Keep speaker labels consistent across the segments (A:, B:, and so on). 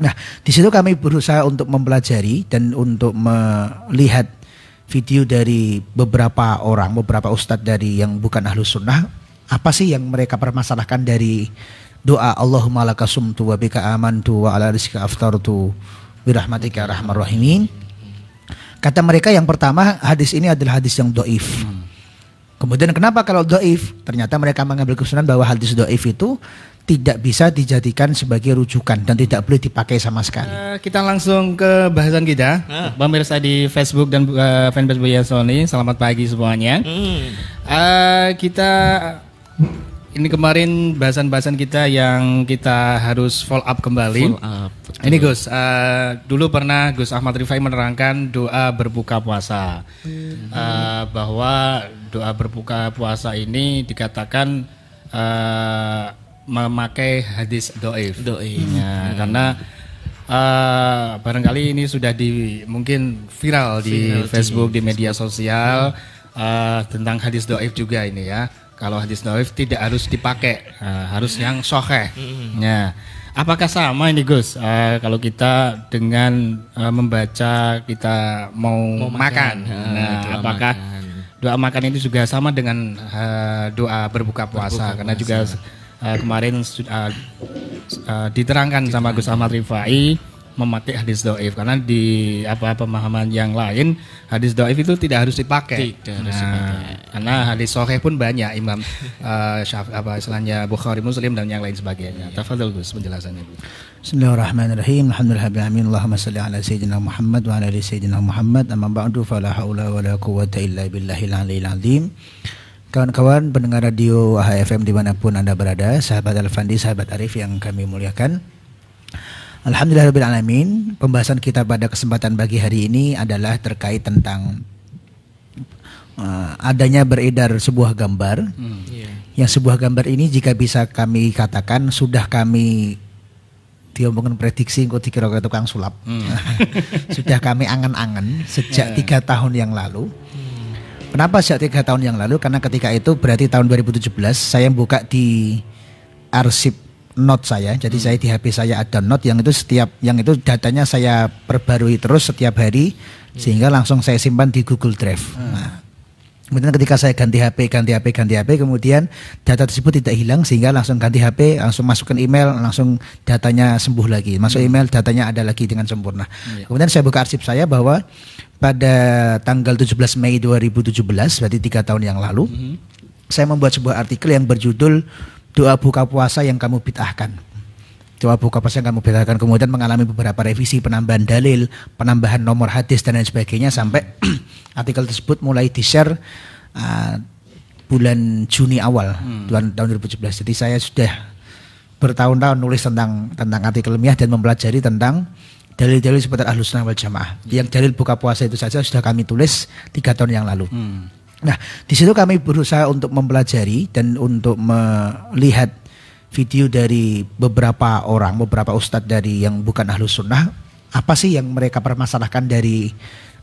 A: Nah, di situ kami berusaha untuk mempelajari dan untuk melihat video dari beberapa orang, beberapa ustadz dari yang bukan ahlus sunnah. Apa sih yang mereka permasalahkan dari doa Allahumma laka sumtu wa bika amantu wa ala rizqika aftartu birahmatika arhamar rahimin. Kata mereka yang pertama, hadis ini adalah hadis yang dhaif. Kemudian kenapa kalau dhaif? Ternyata mereka mengambil kesimpulan bahwa hadis dhaif itu tidak bisa dijadikan sebagai rujukan dan tidak boleh dipakai sama sekali.
B: Kita langsung ke bahasan kita. Pemirsa di Facebook dan fanpage Buya Sony, selamat pagi semuanya. Kita ini kemarin bahasan-bahasan kita yang kita harus follow up kembali. Ini Gus, dulu pernah Gus Ahmad Rifai menerangkan doa berbuka puasa. Bahwa doa berbuka puasa ini dikatakan memakai hadis dhaif. Ya, karena barangkali ini sudah mungkin viral di Facebook, di media sosial tentang hadis dhaif juga ini ya. Kalau hadis dhaif tidak harus dipakai, harus yang sahih. Ya. Apakah sama ini Gus? Kalau kita dengan membaca kita mau makan, apakah doa makan ini juga sama dengan doa berbuka puasa? Karena juga kemarin diterangkan sama Gus Ahmad Rifai memakai hadis dhaif, karena di pemahaman yang lain hadis dhaif itu tidak harus dipakai. Karena hadis sahih pun banyak, Imam istilahnya Bukhari, Muslim dan yang lain sebagainya. Tafadhol Gus penjelasannya.
A: Bismillahirrahmanirrahim. Alhamdulillahirabbil alamin. Allahumma shalli ala sayyidina Muhammad wa ala ali sayyidina Muhammad. Amma ba'du, fala haula wala quwwata illa billahil aliyil azim. Kawan-kawan pendengar radio HFM dimanapun Anda berada, sahabat Al-Fandi, sahabat Arif yang kami muliakan, alhamdulillahirabbil alamin. Pembahasan kita pada kesempatan pagi hari ini adalah terkait tentang adanya beredar sebuah gambar. Yang sebuah gambar ini jika bisa kami katakan sudah kami diomongkan prediksi engko dikira tukang sulap. Sudah kami angan-angan sejak 3 tahun yang lalu. Kenapa sejak 3 tahun yang lalu? Karena ketika itu berarti tahun 2017 saya buka di arsip note saya. Jadi saya di HP saya ada note yang itu datanya saya perbarui terus setiap hari sehingga langsung saya simpan di Google Drive. Nah, kemudian ketika saya ganti HP, kemudian data tersebut tidak hilang sehingga langsung ganti HP, langsung masukkan email, langsung datanya sembuh lagi. Masuk email, datanya ada lagi dengan sempurna. Kemudian saya buka arsip saya bahwa pada tanggal 17 Mei 2017, berarti 3 tahun yang lalu, saya membuat sebuah artikel yang berjudul Doa buka puasa yang kamu bid'ahkan. Doa buka puasa yang kamu bid'ahkan, kemudian mengalami beberapa revisi, penambahan dalil, penambahan nomor hadis dan lain sebagainya sampai artikel tersebut mulai di-share bulan Juni awal tahun 2017. Jadi saya sudah bertahun-tahun nulis tentang artikel ilmiah dan mempelajari tentang dalil-dalil seputar Ahlus Sunnah wal Jamaah. Yang dalil buka puasa itu saja sudah kami tulis 3 tahun yang lalu. Nah, di situ kami berusaha untuk mempelajari dan untuk melihat video dari beberapa orang, beberapa ustadz dari yang bukan ahlus sunnah. Apa sih yang mereka permasalahkan dari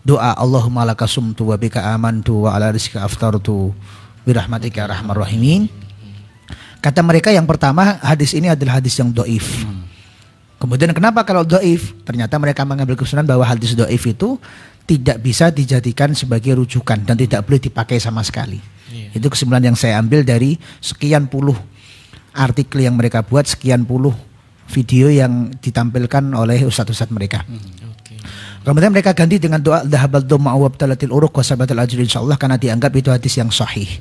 A: doa Allahumma laka sumtu wa bika amantu wa ala rizqika aftartu birahmatika arhamar rahimin. Kata mereka yang pertama, hadis ini adalah hadis yang dhaif. Kemudian kenapa kalau dhaif? Ternyata mereka mengambil kesimpulan bahwa hadis dhaif itu tidak bisa dijadikan sebagai rujukan dan tidak boleh dipakai sama sekali. Itu kesimpulan yang saya ambil dari sekian puluh artikel yang mereka buat, sekian puluh video yang ditampilkan oleh ustadz-ustadz mereka. Kemudian mereka ganti dengan doa dhahabal dhamma wa abtalatil uruq wa sabatal ajr insyaallah, karena dianggap itu hadis yang sahih.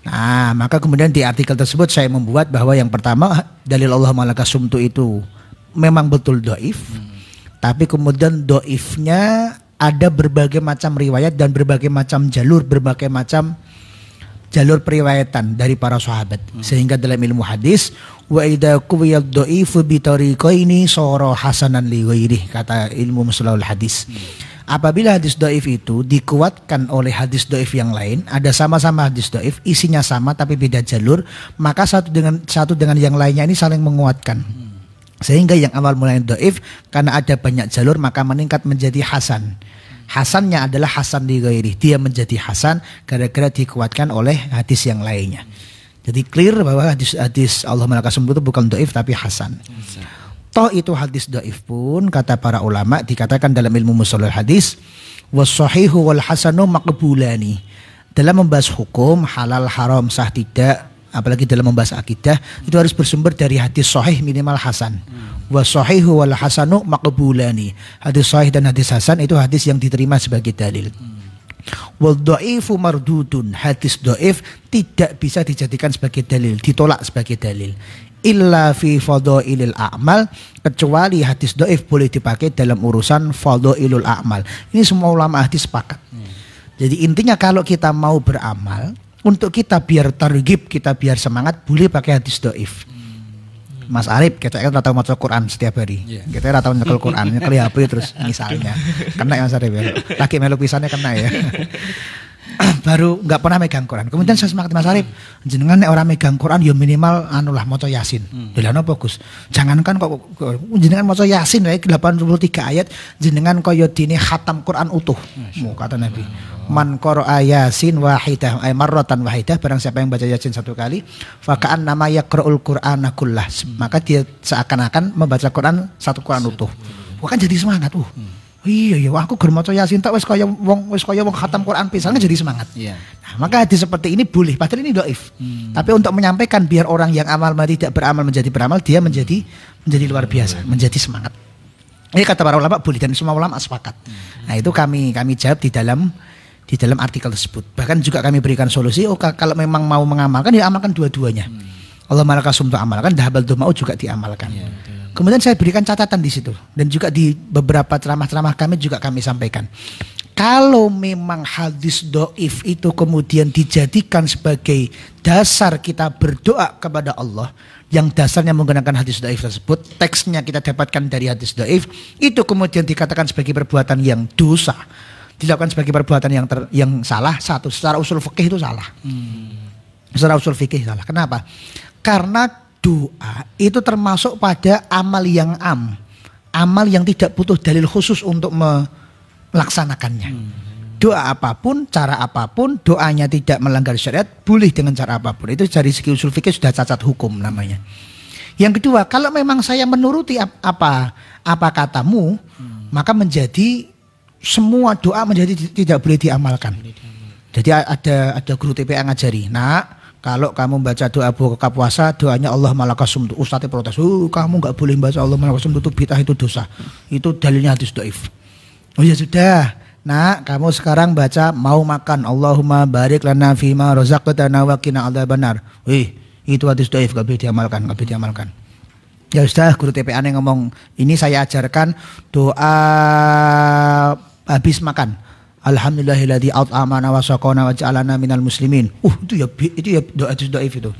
A: Nah, maka kemudian di artikel tersebut saya membuat bahwa yang pertama dalil Allahumma laka sumtu itu memang betul dhaif. Tapi kemudian dhaifnya ada berbagai macam riwayat dan berbagai macam jalur periwayatan dari para sahabat. Sehingga dalam ilmu hadis, wa idza quwiyad dhaifu bi tariqaini sara hasanan li ghairihi, kata ilmu mustalahul hadis. Apabila hadis dhaif itu dikuatkan oleh hadis dhaif yang lain, ada sama-sama hadis dhaif, isinya sama tapi beda jalur, maka satu dengan yang lainnya ini saling menguatkan. Sehingga yang awal mulanya dhaif karena ada banyak jalur maka meningkat menjadi hasan. Hasannya adalah hasan li ghairi. Dia menjadi hasan gara-gara dikuatkan oleh hadis yang lainnya. Jadi clear bahwa hadis Allah malaka sumtu itu bukan dhaif tapi hasan. Toh itu hadis dhaif pun kata para ulama dikatakan dalam ilmu mustalah hadis was-sahihu wal hasanu maqbulani. Dalam membahas hukum halal haram sah tidak, apalagi dalam membahas akidah itu harus bersumber dari hadis sahih minimal hasan. Was-sahihu wal hasanu maqbulani. Hadis sahih dan hadis hasan itu hadis yang diterima sebagai dalil. Wal dhaifu mardudun. Hadis dhaif tidak bisa dijadikan sebagai dalil, ditolak sebagai dalil. Illa fi fadhailil a'mal, kecuali hadis dhaif boleh dipakai dalam urusan fadhailul a'mal. Ini semua ulama hadis sepakat. Jadi intinya kalau kita mau beramal, untuk kita biar targhib, kita biar semangat, boleh pakai hadis dhaif. Mas Arif, kita kan tahu maca Quran setiap hari. Kita tahu nyekel Quran, nyekel HP terus misalnya. Kena ya Mas Arif ya. Lagi melu pisannya kena ya. Baru nggak pernah megang Quran. Kemudian saya semangat Mas Arif, jenengan nek orang megang Quran ya minimal anulah maca Yasin. Lha napa Gus? Jangankan kok jenengan maca Yasin wae 83 ayat, jenengan kaya dene khatam Quran utuh. Kata Nabi. Man qara'a Yasin wahidah ay marratan wahidah, barang siapa yang baca Yasin satu kali, fa ka'annama yaqra'ul Qur'ana kullah. Maka dia seakan-akan membaca Quran satu Quran utuh. Bukan jadi semangat. Iya ya, aku ger maca Yasin tak wis kaya wong khatam Quran pisannya jadi semangat. Nah, maka hadis seperti ini boleh, padahal ini dhaif. Tapi untuk menyampaikan biar orang yang amal tidak beramal menjadi beramal, dia menjadi luar biasa, menjadi semangat. Ini kata para ulama boleh dan semua ulama sepakat. Nah, itu kami jawab di dalam artikel tersebut. Bahkan juga kami berikan solusi, kalau memang mau mengamalkan ya amalkan dua-duanya. Allah malakasum tu amalkan, dahabal dumau juga diamalkan. Kemudian saya berikan catatan di situ dan juga di beberapa ceramah-ceramah kami juga kami sampaikan. Kalau memang hadis dhaif itu kemudian dijadikan sebagai dasar kita berdoa kepada Allah, yang dasarnya menggunakan hadis dhaif tersebut, teksnya kita dapatkan dari hadis dhaif, itu kemudian dikatakan sebagai perbuatan yang dosa, dilakukan sebagai perbuatan yang salah, satu secara usul fikih itu salah. Secara usul fikih salah. Kenapa? Karena doa itu termasuk pada amal yang amal yang tidak butuh dalil khusus untuk melaksanakannya. Doa apapun, cara apapun, doanya tidak melanggar syariat, boleh dengan cara apapun. Itu dari segi usul fikih sudah cacat hukum namanya. Yang kedua, kalau memang saya menuruti apa katamu, maka menjadi semua doa menjadi tidak boleh diamalkan. Jadi ada guru TPA ngajari, nak, kalau kamu baca doa buka puasa, doanya Allah malakasum, ustadznya protes, kamu nggak boleh baca Allah malakasum, itu bid'ah, itu dosa. Itu dalilnya hadis dhaif. Oh ya sudah, nah kamu sekarang baca mau makan, Allahumma barik lana fima razaqtana wa qina adzabannar. Itu hadis dhaif, nggak boleh diamalkan. Ya sudah, guru TPA yang ngomong, ini saya ajarkan doa habis makan. Alhamdulillahilladzi at'amana wa saqana wa ja'alana minal muslimin. Itu ya doa dhaif itu.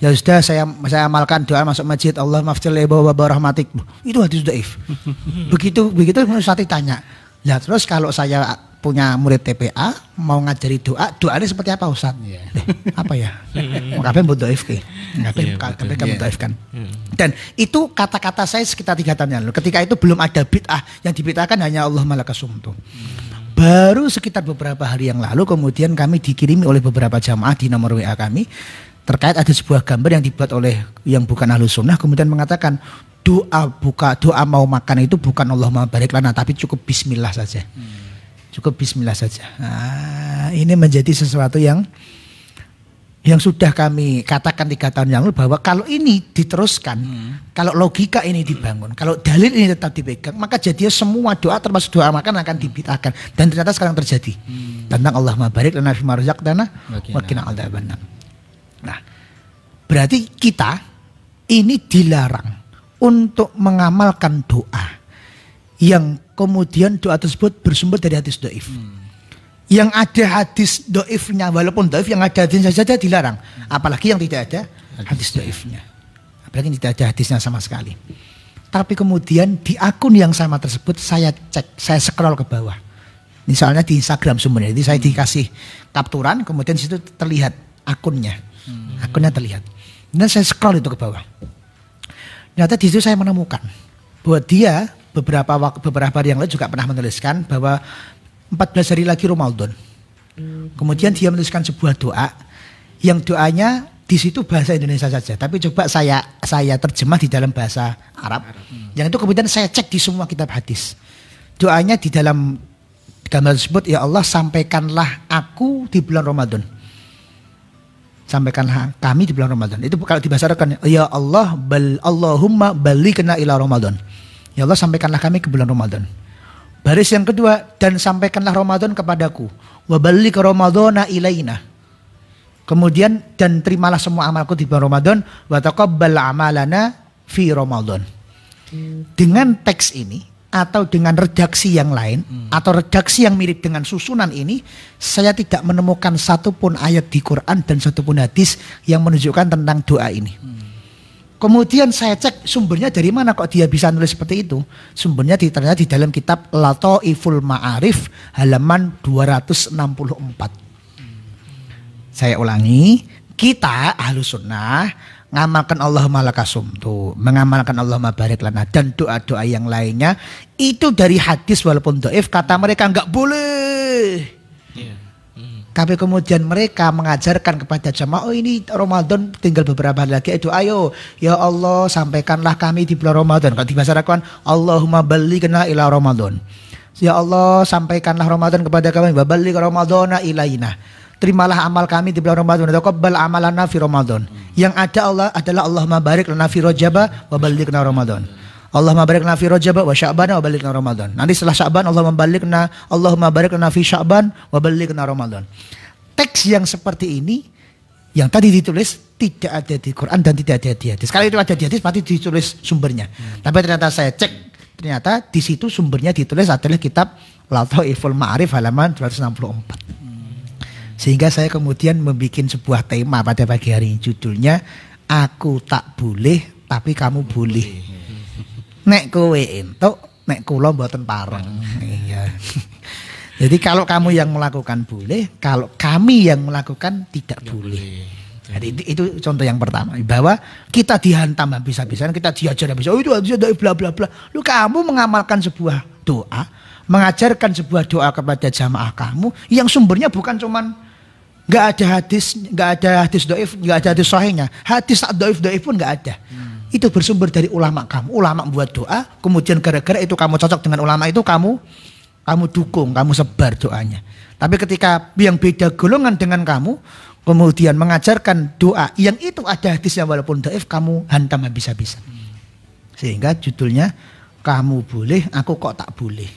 A: Ya sudah, saya amalkan doa masuk masjid, Allah maftil wa barahmatik. Itu hadis dhaif. Begitu Ustaz tanya. Lah terus kalau saya punya murid TPA mau ngajari doanya seperti apa Ustaz? Apa ya? Kabeh mbok dhaif ki. Kabeh kamu dhaifkan. Dan itu kata-kata saya sekitar 3 tahun yang lalu. Ketika itu belum ada bid'ah, yang dibid'ahkan hanya Allah malakasum. Baru sekitar beberapa hari yang lalu kemudian kami dikirimi oleh beberapa jamaah di nomor WA kami terkait ada sebuah gambar yang dibuat oleh yang bukan Ahlus Sunnah, kemudian mengatakan doa mau makan itu bukan Allahumma barik lana, tapi cukup bismillah saja. Cukup bismillah saja. Nah, ini menjadi sesuatu yang sudah kami katakan 3 tahun yang lalu, bahwa kalau ini diteruskan, kalau logika ini dibangun, kalau dalil ini tetap dipegang, maka jadinya semua doa termasuk doa makan akan dibid'ahkan. Dan ternyata sekarang terjadi. Tentang Allahumma barik lana fima razaqtana wa qina adzabannar. Nah, berarti kita ini dilarang untuk mengamalkan doa yang kemudian doa tersebut bersumber dari hadis dhaif. Yang ada hadis dhaifnya, walaupun dhaif yang ada hadisnya saja dilarang, apalagi yang tidak ada hadis dhaifnya, apalagi yang tidak ada hadisnya sama sekali. Tapi kemudian di akun yang sama tersebut saya cek, saya scroll ke bawah, misalnya di Instagram sumbernya, jadi saya dikasih capturan, kemudian di situ terlihat akunnya terlihat, dan saya scroll itu ke bawah. Ternyata di situ saya menemukan bahwa dia beberapa hari yang lalu juga pernah menuliskan bahwa 14 hari lagi Ramadan. Kemudian dia menuliskan sebuah doa yang doanya di situ bahasa Indonesia saja, tapi coba saya terjemah di dalam bahasa Arab. Yang itu kemudian saya cek di semua kitab hadis. Doanya di dalam gambar tersebut, ya Allah sampaikanlah aku di bulan Ramadan. Sampaikanlah kami di bulan Ramadan. Itu kalau di bahasa Arab kan, ya Allah Allahumma balighna ila Ramadan. Ya Allah sampaikanlah kami ke bulan Ramadan. Baris yang kedua, dan sampaikanlah Ramadan kepadaku. Wa baligh Ramadhana ilaina. Kemudian dan terimalah semua amalku di bulan Ramadan, wa taqabbal amalana fi Ramadan. Dengan teks ini atau dengan redaksi yang lain atau redaksi yang mirip dengan susunan ini, saya tidak menemukan satupun ayat di Quran dan satupun hadis yang menunjukkan tentang doa ini. Kemudian saya cek sumbernya dari mana kok dia bisa nulis seperti itu. Sumbernya ternyata di dalam kitab Lataiful Ma'arif halaman 264. Saya ulangi, kita Ahlus Sunnah ngamalkan Allahumma lakasumtu, mengamalkan Allahumma barik lana, dan doa-doa yang lainnya itu dari hadis walaupun dhaif, kata mereka enggak boleh. Tapi kemudian mereka mengajarkan kepada jamaah, oh ini Ramadan tinggal beberapa hari lagi, itu ayo ya Allah sampaikanlah kami di bulan Ramadan. Kalau di bahasa Arab kan Allahumma balighna ila Ramadan. Ya Allah sampaikanlah Ramadan kepada kami, wa baligh Ramadhana ilaina. Terimalah amal kami di bulan Ramadan, taqabbal amalana fi Ramadan. Yang ada Allah adalah Allahumma barik lana fi Rajab wa balighna Ramadan. Allahumma barik lana fi Rajab wa Sya'ban wa balighna Ramadan. Nanti setelah Sya'ban Allahumma barik lana fi Sya'ban wa balighna Ramadan. Teks yang seperti ini yang tadi ditulis tidak ada di Quran dan tidak ada di hadis. Kalau itu ada di hadis pasti ditulis sumbernya. Tapi ternyata saya cek, ternyata di situ sumbernya ditulis adalah kitab Lataiful Ma'arif halaman 264. Sehingga saya kemudian membuat sebuah tema pada pagi hari ini, judulnya Aku Tak Boleh Tapi Kamu Boleh. Nek kowe entuk, nek kula mboten pareng. Iya. Jadi kalau kamu yang melakukan boleh, kalau kami yang melakukan tidak boleh. Jadi itu contoh yang pertama, bahwa kita dihantam habis-habisan, kita diajar habis, oh itu ada bla bla bla. Lu kamu mengamalkan sebuah doa, mengajarkan sebuah doa kepada jamaah kamu yang sumbernya bukan cuman nggak ada hadis dhaif, nggak ada hadis sahihnya, hadis dhaif pun nggak ada. Itu bersumber dari ulama kamu. Ulama membuat doa, kemudian gara-gara itu kamu cocok dengan ulama itu, kamu dukung, kamu sebar doanya. Tapi ketika yang beda golongan dengan kamu kemudian mengajarkan doa yang itu ada hadisnya walaupun dhaif, kamu hantam habis-habisan. Sehingga judulnya kamu boleh, aku kok tak boleh.